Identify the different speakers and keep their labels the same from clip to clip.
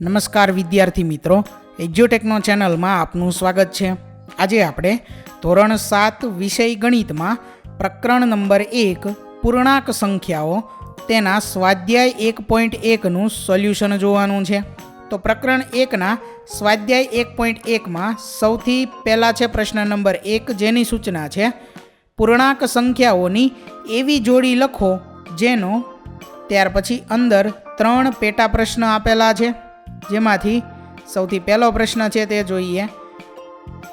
Speaker 1: નમસ્કાર વિદ્યાર્થી મિત્રો, એજ્યુટેકનો ચેનલમાં આપનું સ્વાગત છે। આજે આપણે ધોરણ 7 વિષય ગણિતમાં પ્રકરણ નંબર 1 પૂર્ણાંક સંખ્યાઓ તેના સ્વાધ્યાય 1.1નું સોલ્યુશન જોવાનું છે। તો પ્રકરણ 1ના સ્વાધ્યાય 1.1માં સૌથી પહેલાં છે પ્રશ્ન નંબર 1, જેની સૂચના છે પૂર્ણાંક સંખ્યાઓની એવી જોડી લખો જેનો ત્યાર પછી અંદર 3 પેટા પ્રશ્ન આપેલા છે, જેમાંથી સૌથી પહેલો પ્રશ્ન છે તે જોઈએ।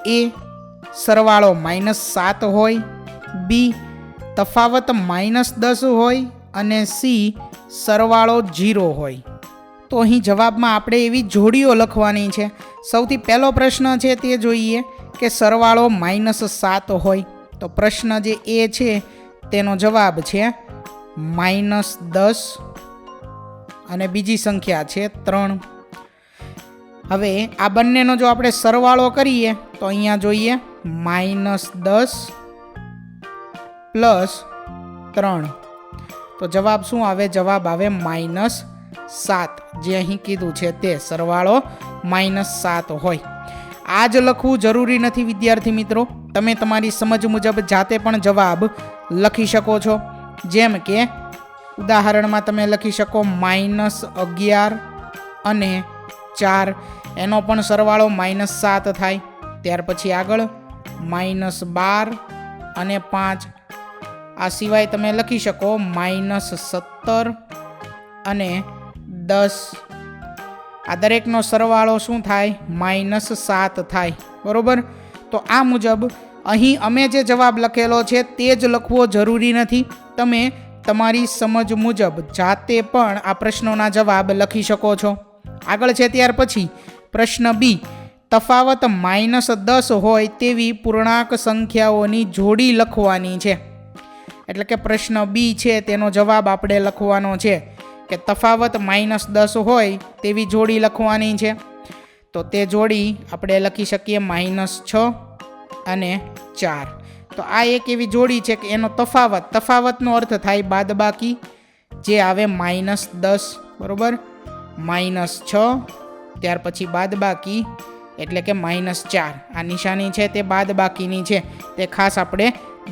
Speaker 1: એ સરવાળો -7 હોય, બી તફાવત -10 હોય અને સી સરવાળો 0 હોય। તો અહીં જવાબમાં આપણે એવી જોડીઓ લખવાની છે। સૌથી પહેલો પ્રશ્ન છે તે જોઈએ કે સરવાળો -7 હોય, તો પ્રશ્ન જે એ છે તેનો જવાબ છે -10 અને બીજી સંખ્યા છે 3। હવે આ બંનેનો જો આપણે સરવાળો કરીએ તો અહીંયા જોઈએ -10 + 3, તો જવાબ શું આવે? જવાબ આવે -7, જે અહીં કીધું છે તે સરવાળો -7 હોય। આ જ લખવું જરૂરી નથી વિદ્યાર્થી મિત્રો, તમે તમારી સમજ મુજબ જાતે પણ જવાબ લખી શકો છો। જેમ કે ઉદાહરણમાં તમે લખી શકો -11 અને 4, એનો પણ સરવાળો -7 થાય। ત્યાર પછી આગળ -12 અને 5, આ સિવાય તમે લખી શકો -17 અને 10, આ દરેકનો સરવાળો શું થાય? -7 થાય, બરોબર। તો આ મુજબ અહીં અમે જે જવાબ લખેલો છે તે જ લખવો જરૂરી નથી, તમે તમારી સમજ મુજબ જાતે પણ આ પ્રશ્નોના જવાબ લખી શકો છો। આગળ છે ત્યાર પછી પ્રશ્ન બી, તફાવત -10 હોય તેવી પૂર્ણાંક સંખ્યાઓની જોડી લખવાની છે। એટલે કે પ્રશ્ન બી છે તેનો જવાબ આપણે લખવાનો છે કે તફાવત -10 હોય તેવી જોડી લખવાની છે। તો તે જોડી આપણે લખી શકીએ -6 અને 4। તો આ એક એવી જોડી છે કે એનો તફાવતનો અર્થ થાય બાદબાકી, જે આવે -10, બરોબર। -6 ત્યાર પછી બાદબાકી એટલે કે -4, આ નિશાની છે તે બાદબાકીની છે, તે ખાસ આપણે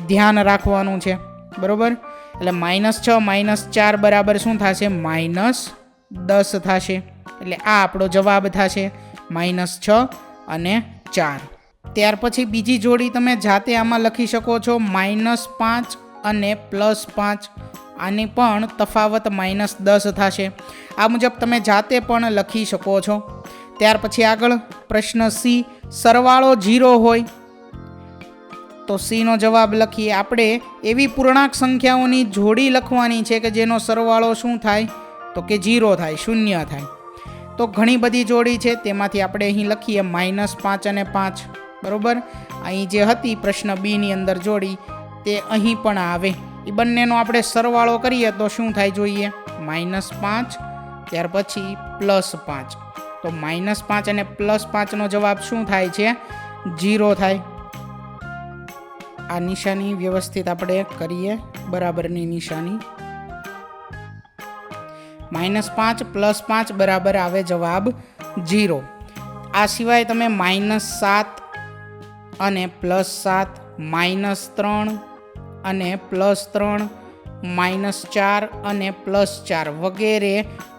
Speaker 1: ધ્યાન રાખવાનું છે, બરોબર। એટલે -6 - 4 બરાબર શું થશે? -10 થશે। એટલે આ આપણો જવાબ થશે -6 અને 4। ત્યાર પછી બીજી જોડી તમે જાતે આમાં લખી શકો છો -5 અને +5, આની પણ તફાવત -10 થશે। આ મુજબ તમે જાતે પણ લખી શકો છો। ત્યાર પછી આગળ પ્રશ્ન સી, સરવાળો 0 હોય, તો સીનો જવાબ લખીએ આપણે એવી પૂર્ણાંક સંખ્યાઓની જોડી લખવાની છે કે જેનો સરવાળો શું થાય? તો કે 0 થાય, 0 થાય। તો ઘણી બધી જોડી છે, તેમાંથી આપણે અહીં લખીએ -5 અને 5, બરોબર। અહીં જે હતી પ્રશ્ન બીની અંદર જોડી તે અહીં પણ આવે, એ બંનેનો આપણે સરવાળો કરીએ તો શું થાય જોઈએ? -5 ત્યાર પછી +5, તો -5 અને +5નો જવાબ શું થાય છે? 0 થાય। આ નિશાની વ્યવસ્થિત આપણે કરીએ, બરાબરની નિશાની। -5 + 5 બરાબર આવે જવાબ 0। આ સિવાય તમે -7 અને +7, -3 અને +3, -4 અને +4 વગેરે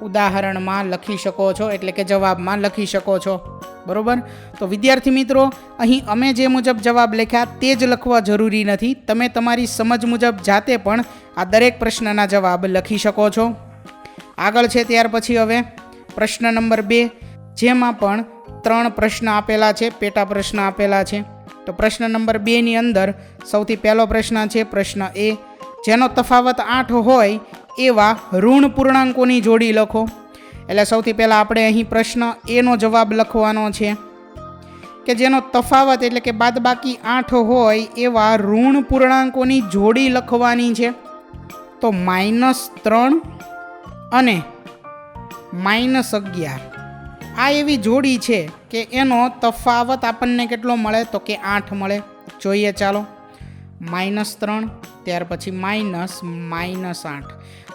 Speaker 1: ઉદાહરણમાં લખી શકો છો, એટલે કે જવાબમાં લખી શકો છો, બરોબર। તો વિદ્યાર્થી મિત્રો, અહીં અમે જે મુજબ જવાબ લખ્યા તે જ લખવા જરૂરી નથી, તમે તમારી સમજ મુજબ જાતે પણ આ દરેક પ્રશ્નના જવાબ લખી શકો છો। આગળ છે ત્યાર પછી હવે પ્રશ્ન નંબર 2, જેમાં પણ 3 પ્રશ્ન આપેલા છે, પેટા પ્રશ્ન આપેલા છે। તો પ્રશ્ન નંબર 2ની અંદર સૌથી પહેલો પ્રશ્ન છે પ્રશ્ન એ, જેનો તફાવત 8 હોય એવા ઋણ પૂર્ણાંકોની જોડી લખો। એટલે સૌથી પહેલાં આપણે અહીં પ્રશ્ન એનો જવાબ લખવાનો છે કે જેનો તફાવત એટલે કે બાદબાકી 8 હોય એવા ઋણ પૂર્ણાંકોની જોડી લખવાની છે। તો -3 અને -11, આ એવી જોડી છે કે એનો તફાવત આપણને કેટલો મળે? તો કે 8 મળે। જોઈએ ચાલો, -3 ત્યાર પછી -8,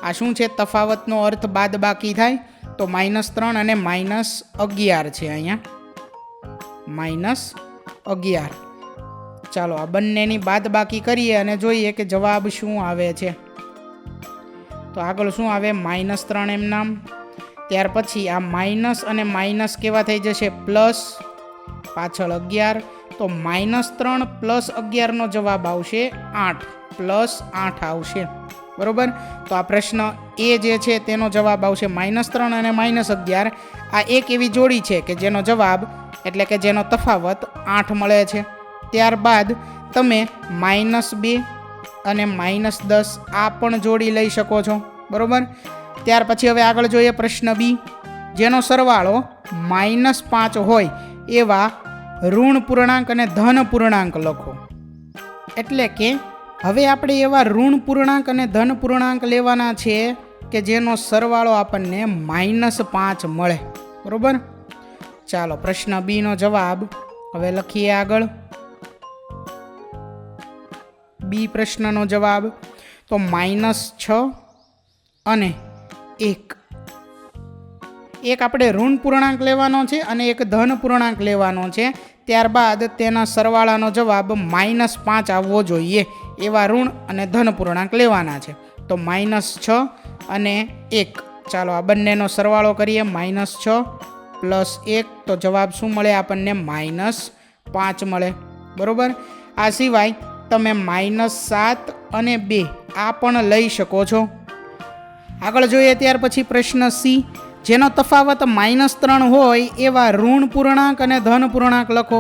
Speaker 1: આ શું છે? તફાવતનો અર્થ બાદબાકી થાય, તો -3 અને -11 છે અહીંયા -11. ચાલો આ બંનેની બાદબાકી કરીએ અને જોઈએ કે જવાબ શું આવે છે. તો આગળ શું આવે? -3 એમ નામ. ત્યાર પછી આ માઇનસ અને માઇનસ કેવા થઈ જશે? પ્લસ, પાછળ 11. તો -3 + 11 નો જવાબ આવશે 8, +8 આવશે. બરોબર. તો આ પ્રશ્ન એ જે છે તેનો જવાબ આવશે -3 અને -11. આ એક એવી જોડી છે કે જેનો જવાબ એટલે કે જેનો તફાવત 8 મળે છે. ત્યારબાદ તમે -2 અને -10 આ પણ જોડી લઈ શકો છો. બરોબર. ત્યાર પછી હવે આગળ જોઈએ પ્રશ્ન બી, જેનો સરવાળો -5 હોય એવા ઋણ પૂર્ણાંક અને ધન પૂર્ણાંક લખો. એટલે કે હવે આપણે એવા ઋણ પૂર્ણાંક અને ધન પૂર્ણાંક લેવાના છે કે જેનો સરવાળો આપણને -5 મળે. બરોબર. ચાલો પ્રશ્ન બી નો જવાબ હવે લખીએ આગળ. બી પ્રશ્નનો જવાબ તો -6 અને 1. એક આપણે ઋણ પૂર્ણાંક લેવાનો છે અને એક ધન પૂર્ણાંક લેવાનો છે. ત્યારબાદ તેના સરવાળાનો જવાબ -5 આવવો જોઈએ એવા ઋણ અને ધન પૂર્ણાંક લેવાના છે. તો -6 અને 1. ચાલો આ બંનેનો સરવાળો કરીએ. -6 + 1 તો જવાબ શું મળે આપણને? -5 મળે. બરોબર. આ સિવાય તમે -7 અને 2 આ પણ લઈ શકો છો. આગળ જોઈએ ત્યાર પછી પ્રશ્ન સી, જેનો તફાવત -3 હોય એવા ઋણ પૂર્ણાંક અને ધન પૂર્ણાંક લખો.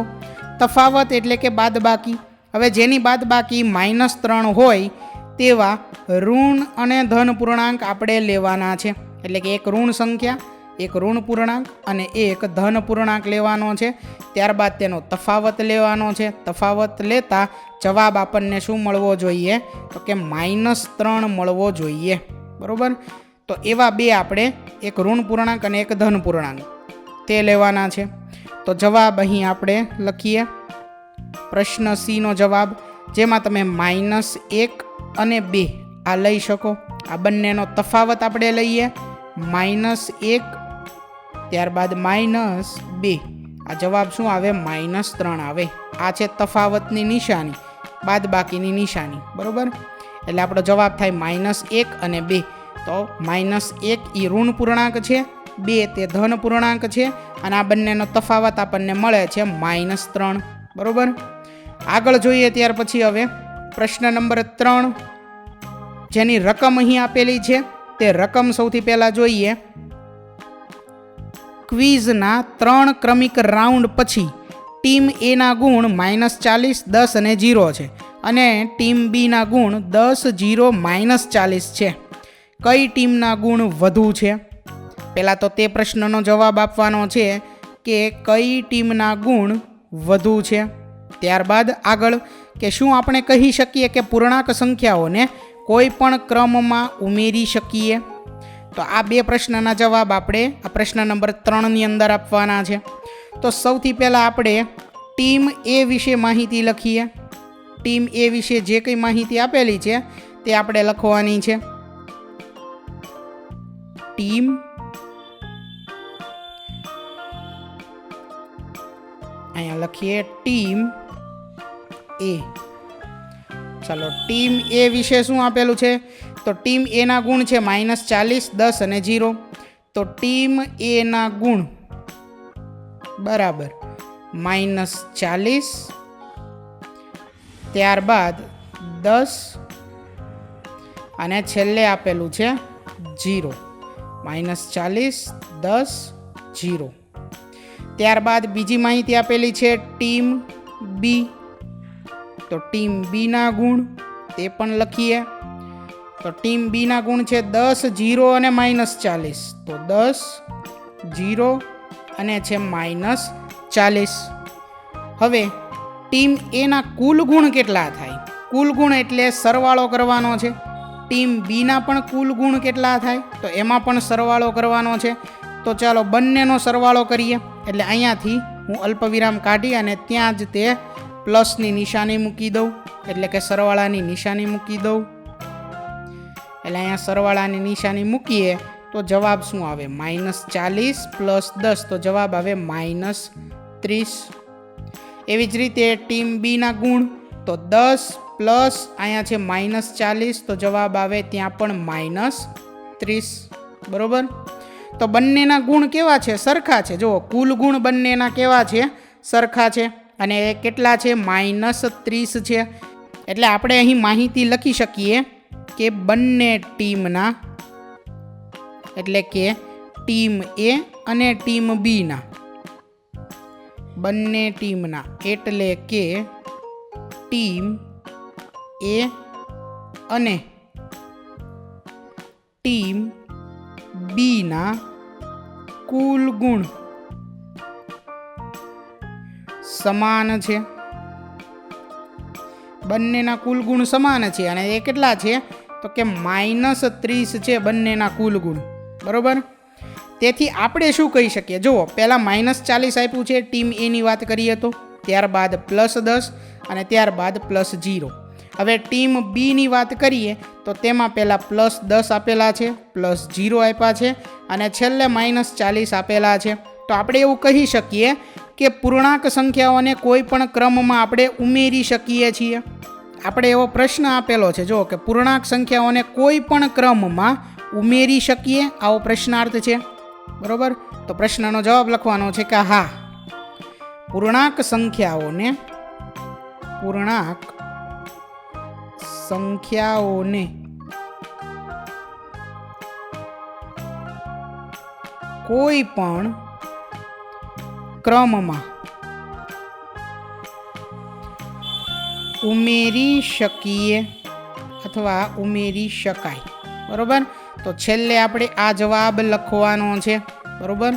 Speaker 1: તફાવત એટલે કે બાદબાકી. હવે જેની બાદબાકી -3 હોય તેવા ઋણ અને ધન પૂર્ણાંક આપણે લેવાના છે. એટલે કે એક ઋણ સંખ્યા, એક ઋણ પૂર્ણાંક અને એક ધન પૂર્ણાંક લેવાનો છે. ત્યારબાદ તેનો તફાવત લેવાનો છે. તફાવત લેતા જવાબ આપણને શું મળવો જોઈએ? તો કે -3 મળવો જોઈએ. બરોબર. તો એવા બે આપણે, એક ઋણ પૂર્ણાંક અને એક ધન પૂર્ણાંક, તે લેવાના છે. તો જવાબ અહીં આપણે લખીએ. પ્રશ્ન સી નો જવાબ, જેમાં તમે -1 અને 2 આ લઈ શકો. આ બંનેનો તફાવત આપણે લઈએ -1, ત્યારબાદ -2. આ જવાબ શું આવે? -3 આવે. આ છે તફાવતની નિશાની, બાદબાકીની નિશાની. બરોબર. એટલે આપણો જવાબ થાય -1 અને 2. તો -1 એ ઋણ પૂર્ણાંક છે, 2 તે ધન પૂર્ણાંક છે અને આ બંનેનો તફાવત આપણને મળે છે -3. બરોબર. આગળ જોઈએ ત્યાર પછી હવે પ્રશ્ન નંબર 3, જેની રકમ અહીં આપેલી છે તે રકમ સૌથી પહેલા જોઈએ. ક્વિઝના 3 ક્રમિક રાઉન્ડ પછી ટીમ એ ના ગુણ -40, 10 અને 0 છે અને ટીમ બી ના ગુણ 10, 0, -40 છે. કઈ ટીમના ગુણ વધુ છે? પહેલાં તો તે પ્રશ્નનો જવાબ આપવાનો છે કે કઈ ટીમના ગુણ વધુ છે. ત્યારબાદ આગળ કે શું આપણે કહી શકીએ કે પૂર્ણાંક સંખ્યાઓને કોઈ પણ ક્રમમાં ઉમેરી શકીએ? તો આ બે પ્રશ્નના જવાબ આપણે આ પ્રશ્ન નંબર 3ની અંદર આપવાના છે. તો સૌથી પહેલાં આપણે ટીમ એ વિશે માહિતી લખીએ. ટીમ એ વિશે જે કંઈ માહિતી આપેલી છે તે આપણે લખવાની છે. ટીમ અહીંયા લખીએ ટીમ એ. ચાલો ટીમ એ વિશે શું આપેલું છે? તો ટીમ એ ના ગુણ છે -40, 10 અને 0. તો ટીમ એ ના ગુણ બરાબર -40, ત્યારબાદ 10 અને છેલ્લે આપેલું છે 0. -40, 10, 0. ત્યારબાદ બીજી માહિતી આપેલી છે ટીમ બી. તો ટીમ બી ના ગુણ તે પણ લખીએ. તો ટીમ બી ના ગુણ છે 10, 0 અને -40. તો 10, 0 અને છે -40. હવે ટીમ એ ના કુલ ગુણ કેટલા થાય? કુલ ગુણ એટલે સરવાળો કરવાનો છે. ટીમ બી ના પણ કુલ ગુણ કેટલા થાય? તો એમાં પણ સરવાળો કરવાનો છે. તો ચાલો બંનેનો સરવાળો કરીએ. એટલે અહીંયાથી હું અલ્પવિરામ કાઢી અને ત્યાં જ તે પ્લસની નિશાની મૂકી દઉં, એટલે કે સરવાળાની નિશાની મૂકી દઉં. એટલે અહીંયા સરવાળાની નિશાની મૂકીએ તો જવાબ શું આવે? -40 + 10, તો જવાબ આવે -30. એવી જ રીતે ટીમ બીના ગુણ, તો 10 પ્લસ અહીંયા છે -40, તો જવાબ આવે ત્યાં પણ -30. બરોબર. તો બંનેના ગુણ કેવા છે? સરખા છે. જુઓ, કુલ ગુણ બંનેના કેવા છે? સરખા છે. અને કેટલા છે? -30 છે. એટલે આપણે અહીં માહિતી લખી શકીએ કે બંને ટીમના, એટલે કે ટીમ એ અને ટીમ બીના, બંને ટીમના એટલે કે ટીમ એ અને ટીમ બીના કુલ ગુણ સમાન છે. બંનેના કુલ ગુણ સમાન છે. અને એ કેટલા છે? તો કે -30 છે બંનેના કુલ ગુણ. બરોબર. તેથી આપણે શું કહી શકીએ? જુઓ, પહેલાં -40 આપ્યું છે ટીમ એની વાત કરીએ તો, ત્યારબાદ +10 અને ત્યારબાદ +0. હવે ટીમ બીની વાત કરીએ તો તેમાં પહેલાં +10 આપેલા છે, +0 આપ્યા છે અને છેલ્લે -40 આપેલા છે. તો આપણે એવું કહી શકીએ કે પૂર્ણાંક સંખ્યાઓને કોઈ પણ ક્રમમાં આપણે ઉમેરી શકીએ છીએ. આપણે એવો પ્રશ્ન આપેલો છે, જો કે પૂર્ણાંક સંખ્યાઓને કોઈ પણ ક્રમમાં ઉમેરી શકીએ, આવો પ્રશ્નાર્થ છે. બરોબર. તો પ્રશ્નનો જવાબ લખવાનો છે કે હા, પૂર્ણાંક સંખ્યાઓને કોઈ પણ ક્રમમાં ઉમેરી શકીએ અથવા ઉમેરી શકાય. બરોબર. તો છેલ્લે આપણે આ જવાબ લખવાનો છે. બરોબર.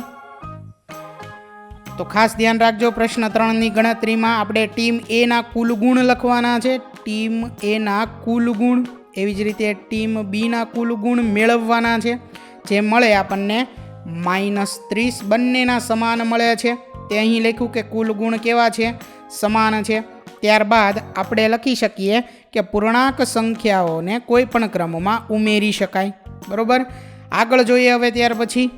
Speaker 1: તો ખાસ ધ્યાન રાખજો, પ્રશ્ન 3ની ગણતરીમાં આપણે ટીમ એના કુલ ગુણ લખવાના છે, ટીમ એના કુલ ગુણ. એવી જ રીતે ટીમ બીના કુલ ગુણ મેળવવાના છે, જે મળે આપણને -30. બંનેના સમાન મળે છે, તે અહીં લખ્યું કે કુલ ગુણ કેવા છે? સમાન છે. ત્યારબાદ આપણે લખી શકીએ કે પૂર્ણાંક સંખ્યાઓને કોઈ પણ ક્રમમાં ઉમેરી શકાય. બરોબર. આગળ જોઈએ હવે. ત્યાર પછી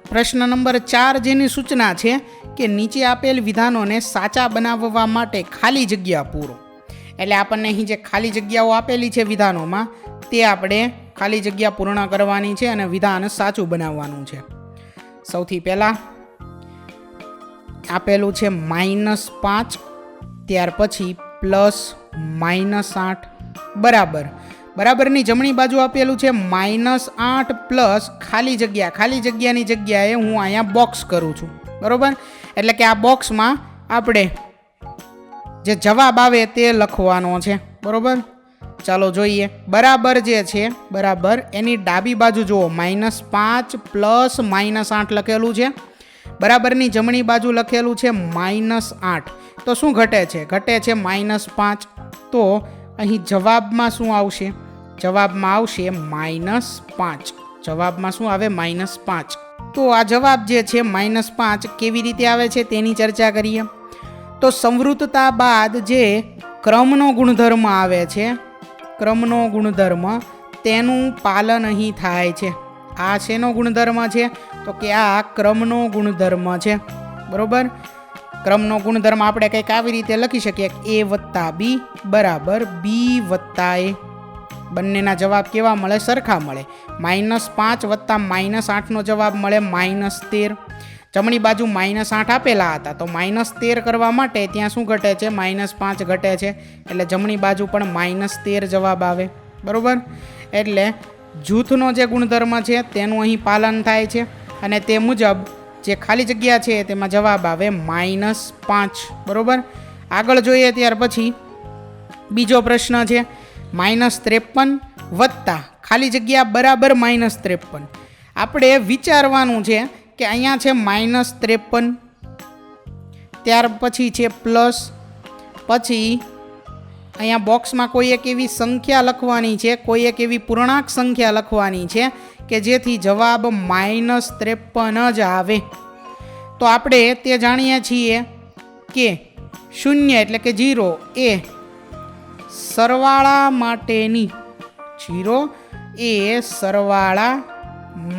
Speaker 1: પ્રશ્ન નંબર 4, જેની સૂચના છે કે નીચે આપેલ વિધાનોને સાચા બનાવવા માટે ખાલી જગ્યા પૂરો. એટલે આપણને અહીં જે ખાલી જગ્યાઓ આપેલી છે વિધાનોમાં, તે આપણે ખાલી જગ્યા પૂર્ણ કરવાની છે અને વિધાન સાચું બનાવવાનું છે. સૌથી પહેલાં આપેલું છે -5, ત્યાર પછી +-8 બરાબર. બરાબરની જમણી બાજુ આપેલું છે -8 પ્લસ ખાલી જગ્યાની જગ્યાએ હું અહીંયા બોક્સ કરું છું. બરોબર. એટલે કે આ બોક્સમાં આપણે જે જવાબ આવે તે લખવાનો છે. બરોબર. ચાલો જોઈએ. બરાબર જે છે, બરાબર એની ડાબી બાજુ જુઓ, -5 પ્લસ -8 લખેલું છે. બરાબરની જમણી બાજુ લખેલું છે -8. તો શું ઘટે છે? ઘટે છે -5. તો અહીં જવાબમાં શું આવશે? જવાબમાં આવશે -5. જવાબમાં શું આવે? -5. તો આ જવાબ જે છે -5 કેવી રીતે આવે છે તેની ચર્ચા કરીએ. તો સંવૃત્તતા બાદ જે ક્રમનો ગુણધર્મ આવે છે, ક્રમનો ગુણધર્મ, તેનું પાલન અહીં થાય છે. આ શેનો ગુણધર્મ છે? તો કે આ ક્રમનો ગુણધર્મ છે. બરોબર. ક્રમનો ગુણધર્મ આપણે કંઈક આવી રીતે લખી શકીએ, A + B બરાબર B + A. બંનેના જવાબ કેવા મળે? સરખા મળે. -5 વત્તા -8નો જવાબ મળે -13. જમણી બાજુ -8 આપેલા હતા, તો -13 કરવા માટે ત્યાં શું ઘટે છે? -5 ઘટે છે. એટલે જમણી બાજુ પણ -13 જવાબ આવે. બરોબર. એટલે જૂથનો જે ગુણધર્મ છે તેનું અહીં પાલન થાય છે અને તે મુજબ જે ખાલી જગ્યા છે તેમાં જવાબ આવે -5. બરોબર. આગળ જોઈએ. ત્યાર પછી બીજો પ્રશ્ન છે -53 વત્તા ખાલી જગ્યા બરાબર -53. આપણે વિચારવાનું છે કે અહીંયા છે -53, ત્યાર પછી છે પ્લસ, પછી અહીંયા બોક્સમાં કોઈ એક એવી સંખ્યા લખવાની છે, કોઈ એક એવી પૂર્ણાંક સંખ્યા લખવાની છે કે જેથી જવાબ -53 જ આવે. તો આપણે તે જાણીએ છીએ કે 0 એટલે કે 0 એ સરવાળા માટેની, 0 એ સરવાળા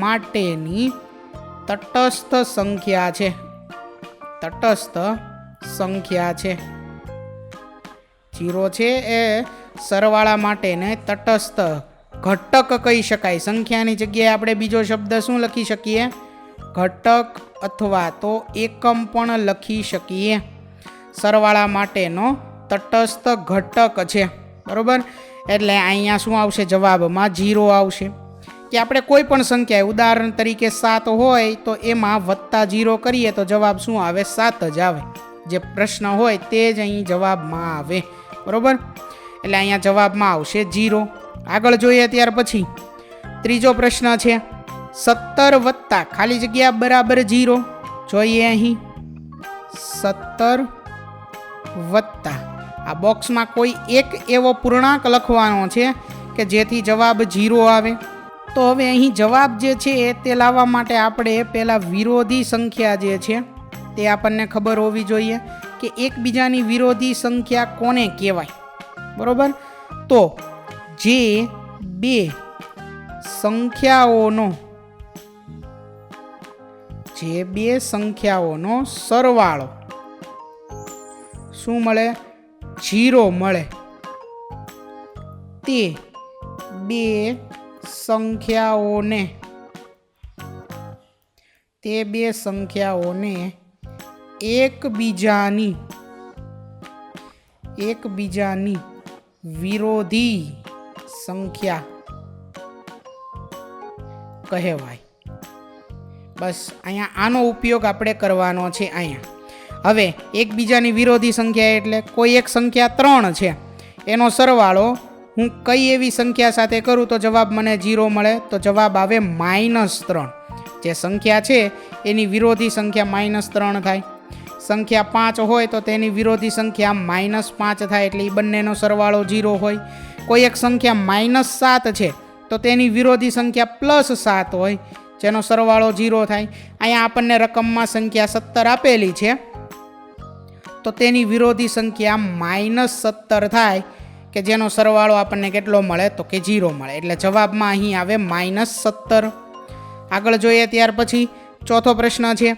Speaker 1: માટેની તટસ્થ સંખ્યા છે. તટસ્થ સંખ્યા છે. 0 છે એ સરવાળા માટેને તટસ્થ ઘટક કહી શકાય. સંખ્યાની જગ્યાએ આપણે બીજો શબ્દ શું લખી શકીએ? ઘટક અથવા તો એકમ પણ લખી શકીએ. સરવાળા માટેનો તટસ્થ ઘટક છે. બરોબર. એટલે અહીંયા શું આવશે? જવાબમાં 0 આવશે. કે આપણે કોઈ પણ સંખ્યા, ઉદાહરણ તરીકે 7 હોય તો એમાં +0 કરીએ તો જવાબ શું આવે? 7 જ આવે. જે પ્રશ્ન હોય તે જ અહીં જવાબમાં આવે. બરોબર. એટલે અહીંયા જવાબમાં આવશે 0. આગળ જોઈએ ત્યાર પછી ત્રીજો પ્રશ્ન છે 17 વત્તા ખાલી જગ્યા બરાબર 0. જોઈએ અહીં 17 વત્તા આ બોક્સમાં કોઈ એક એવો પૂર્ણાંક લખવાનો છે કે જેથી જવાબ 0 આવે. તો હવે અહીં જવાબ જે છે તે લાવવા માટે આપણે પહેલાં વિરોધી સંખ્યા જે છે તે આપણને ખબર હોવી જોઈએ કે એકબીજાની વિરોધી સંખ્યા કોને કહેવાય. બરોબર. તો જે બે સંખ્યાઓનો સરવાળો શું મળે? 0 મળે. તે બે સંખ્યાઓને એકબીજાની વિરોધી સંખ્યા કહેવાય. બસ અહીંયા આનો ઉપયોગ આપણે કરવાનો છે. અહીંયા હવે એકબીજાની વિરોધી સંખ્યા એટલે કોઈ એક સંખ્યા 3 છે એનો સરવાળો હું કઈ એવી સંખ્યા સાથે કરું તો જવાબ મને 0 મળે? તો જવાબ આવે -3. જે સંખ્યા છે એની વિરોધી સંખ્યા -3 થાય. સંખ્યા 5 હોય તો તેની વિરોધી સંખ્યા -5 થાય. એટલે એ બંનેનો સરવાળો 0 હોય. કોઈ એક સંખ્યા -7 છે તો તેની વિરોધી સંખ્યા +7 હોય જેનો સરવાળો 0 થાય. અહીંયા આપણને રકમમાં સંખ્યા 17 આપેલી છે તો તેની વિરોધી સંખ્યા -17 થાય કે જેનો સરવાળો આપણને કેટલો મળે? તો કે 0 મળે. એટલે જવાબમાં અહીં આવે -17. આગળ જોઈએ ત્યાર પછી ચોથો પ્રશ્ન છે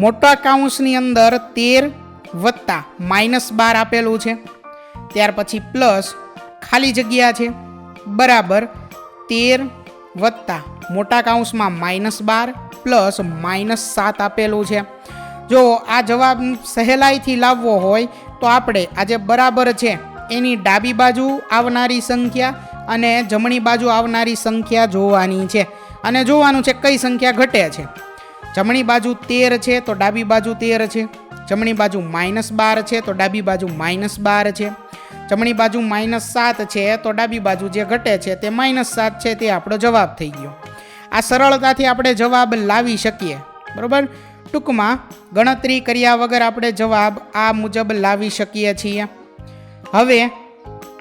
Speaker 1: મોટા કૌંસની અંદર 13 વત્તા -12 આપેલું છે. ત્યાર પછી પ્લસ ખાલી જગ્યા છે બરાબર 13 વત્તા મોટા કૌંસમાં -12 પ્લસ -7 આપેલું છે. જો આ જવાબ સહેલાઈથી લાવવો હોય તો આપણે આ જે બરાબર છે એની ડાબી બાજુ આવનારી સંખ્યા અને જમણી બાજુ આવનારી સંખ્યા જોવાની છે અને જોવાનું છે કઈ સંખ્યા ઘટે છે. જમણી બાજુ 13 છે તો ડાબી બાજુ 13 છે. જમણી બાજુ -12 છે તો ડાબી બાજુ -12 છે. જમણી બાજુ -7 છે તો ડાબી બાજુ જે ઘટે છે તે -7 છે. તે આપણો જવાબ થઈ ગયો. આ સરળતાથી આપણે જવાબ લાવી શકીએ. બરોબર. ટૂંકમાં ગણતરી કર્યા વગર આપણે જવાબ આ મુજબ લાવી શકીએ છીએ. હવે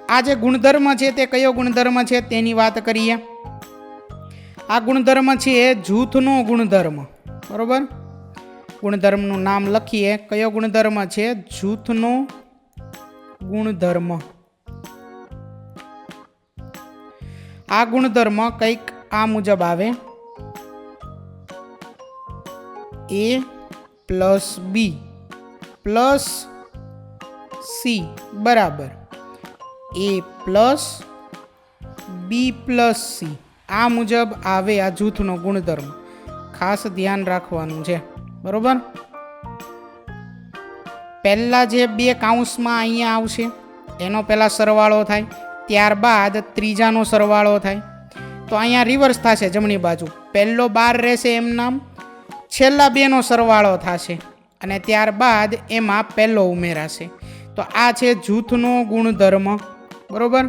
Speaker 1: આ જે ગુણધર્મ છે તે કયો ગુણધર્મ છે તેની વાત કરીએ. આ ગુણધર્મ છે જૂથનો ગુણધર્મ. બરોબર. ગુણધર્મનું નામ લખીએ. કયો ગુણધર્મ છે? જૂથનો ગુણધર્મ. આ ગુણધર્મ કંઈક આ મુજબ આવે A + B + C બરાબર A + B + C. આ મુજબ આવે આ જૂથનો ગુણધર્મ. ખાસ ધ્યાન રાખવાનું છે. બરોબર. પહેલા જે બે કૌંસમાં અહીંયા આવશે એનો પહેલા સરવાળો થાય, ત્યારબાદ ત્રીજાનો સરવાળો થાય. તો અહીંયા રિવર્સ થશે. જમણી બાજુ પહેલો 12 રહેશે એમ નામ, છેલ્લા બેનો સરવાળો થશે અને ત્યારબાદ એમાં પહેલો ઉમેરાશે. તો આ છે જૂથનો ગુણધર્મ. બરોબર.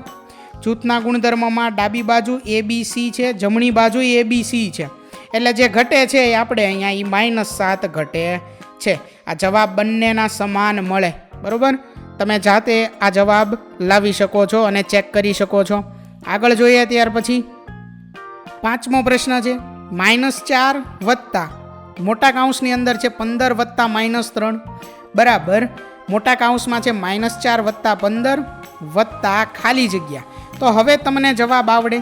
Speaker 1: જૂથના ગુણધર્મમાં ડાબી બાજુ ABC છે, જમણી બાજુ ABC છે. એટલે જે ઘટે છે એ આપણે અહીંયા -7 ઘટે છે. આ જવાબ બંનેના સમાન મળે. બરોબર. તમે જાતે આ જવાબ લાવી શકો છો અને ચેક કરી શકો છો. આગળ જોઈએ ત્યાર પછી પાંચમો પ્રશ્ન છે -4 વત્તા મોટા કૌંસની અંદર છે 15 વત્તા -3 બરાબર મોટા કૌંસમાં છે -4 વત્તા 15 વત્તા ખાલી જગ્યા. તો હવે તમને જવાબ આવડે.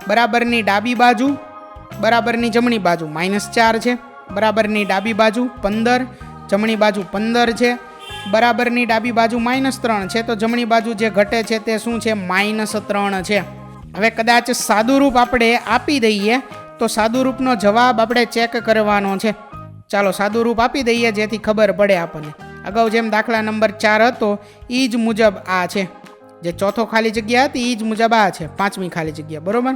Speaker 1: બરાબરની ડાબી બાજુ બરાબરની જમણી બાજુ -4 છે, બરાબરની ડાબી બાજુ 15, જમણી બાજુ 15 છે, બરાબરની ડાબી બાજુ -3 છે, તો જમણી બાજુ જે ઘટે છે તે શું છે? -3 છે. હવે કદાચ સાદુરૂપ આપણે આપી દઈએ તો સાદુરૂપનો જવાબ આપણે ચેક કરવાનો છે. ચાલો સાદુરૂપ આપી દઈએ જેથી ખબર પડે આપણને. અગાઉ જેમ દાખલા નંબર 4 હતો એ જ મુજબ આ છે. જે ચોથો ખાલી જગ્યા હતી એ જ મુજબ આ છે, પાંચમી ખાલી જગ્યા. બરોબર,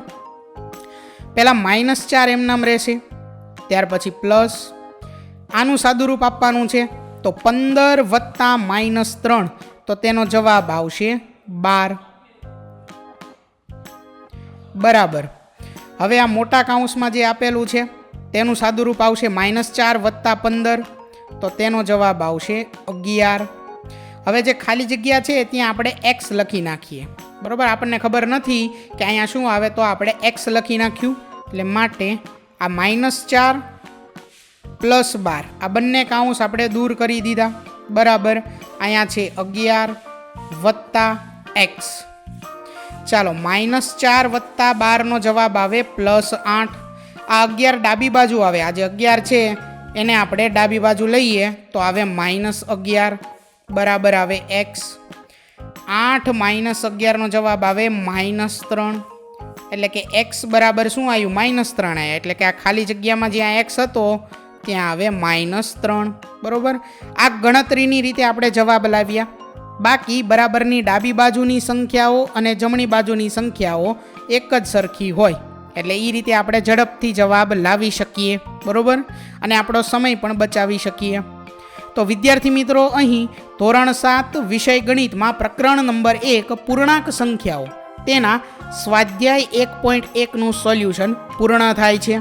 Speaker 1: પહેલા -4 એમ નામ રહેશે, ત્યાર પછી પ્લસ. આનું સાદુરૂપ આપવાનું છે તો 15 વત્તા -3, તો તેનો જવાબ આવશે 12. બરાબર. હવે આ મોટા કાઉન્સમાં જે આપેલું છે તેનું સાદુરૂપ આવશે -4 વત્તા 15, તો તેનો જવાબ આવશે 11. હવે જે ખાલી જગ્યા છે ત્યાં આપણે x લખી નાખીએ. બરાબર, આપણને ખબર નથી કે અહીંયા શું આવે તો આપણે x લખી નાખ્યું. એટલે માટે આ -4 પ્લસ 12 આ બંને કાઉન્સ આપણે દૂર કરી દીધા. બરાબર, અહીંયા છે 11 વત્તા x. ચાલો -4 વત્તા 12 નો જવાબ આવે +8. આ 11 ડાબી બાજુ આવે, આ જે 11 છે એને આપણે ડાબી બાજુ લઈએ તો આવે -11, બરાબર આવે x. 8 -11 નો જવાબ આવે -3, એટલે કે x બરાબર શું આવ્યું? -3 આવ્યા. એટલે કે આ ખાલી જગ્યામાં જ્યાં x હતો ત્યાં આવે -3. બરોબર, આ ગણતરીની રીતે આપણે જવાબ લાવ્યા. બાકી બરાબરની ડાબી બાજુની સંખ્યાઓ અને જમણી બાજુની સંખ્યાઓ એક જ સરખી હોય એટલે એ રીતે આપણે ઝડપથી જવાબ લાવી શકીએ. બરોબર, અને આપણો સમય પણ બચાવી શકીએ. તો વિદ્યાર્થી મિત્રો, અહીં ધોરણ 7 વિષય ગણિતમાં પ્રકરણ નંબર 1 પૂર્ણાંક સંખ્યાઓ તેના સ્વાધ્યાય 1.1 નું સોલ્યુશન પૂર્ણ થાય છે.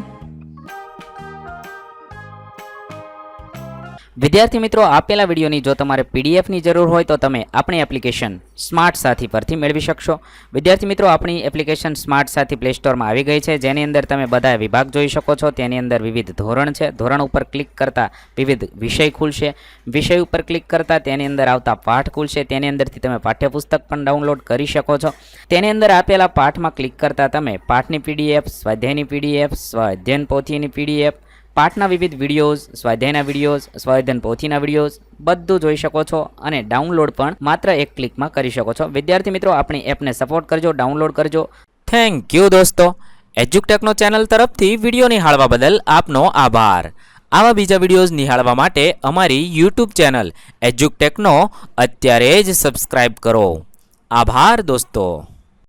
Speaker 2: વિદ્યાર્થી મિત્રો, આપેલા વિડીયોની જો તમારે પીડીએફની જરૂર હોય તો તમે આપણી એપ્લિકેશન સ્માર્ટ સાથી પરથી મેળવી શકશો. વિદ્યાર્થી મિત્રો, આપણી એપ્લિકેશન સ્માર્ટ સાથી પ્લે સ્ટોરમાં આવી ગઈ છે, જેની અંદર તમે બધા વિભાગ જોઈ શકો છો. તેની અંદર વિવિધ ધોરણ છે. ધોરણ ઉપર ક્લિક કરતાં વિવિધ વિષય ખુલશે. વિષય ઉપર ક્લિક કરતાં તેની અંદર આવતા પાઠ ખુલશે. તેની અંદરથી તમે પાઠ્યપુસ્તક પણ ડાઉનલોડ કરી શકો છો. તેની અંદર આપેલા પાઠમાં ક્લિક કરતાં તમે પાઠની પીડીએફ, સ્વાધ્યાયની પીડીએફ, સ્વાધ્યાયન પોથીની પીડીએફ, પાઠના વિવિધ વિડીયોઝ, સ્વાધ્યાયના વિડીયોઝ, સ્વાધ્યાયન પોથીના વિડીયોઝ બધું જોઈ શકો છો અને ડાઉનલોડ પણ માત્ર એક ક્લિકમાં કરી શકો છો. વિદ્યાર્થી મિત્રો, આપણી એપને સપોર્ટ કરજો, ડાઉનલોડ કરજો. થેન્ક યુ દોસ્તો. એજ્યુકટેકનો ચેનલ તરફથી વિડીયો નિહાળવા બદલ આપનો આભાર. આવા બીજા વિડીયોઝ નિહાળવા માટે અમારી યુટ્યુબ ચેનલ એજ્યુકટેકનો અત્યારે જ સબસ્ક્રાઇબ કરો. આભાર દોસ્તો.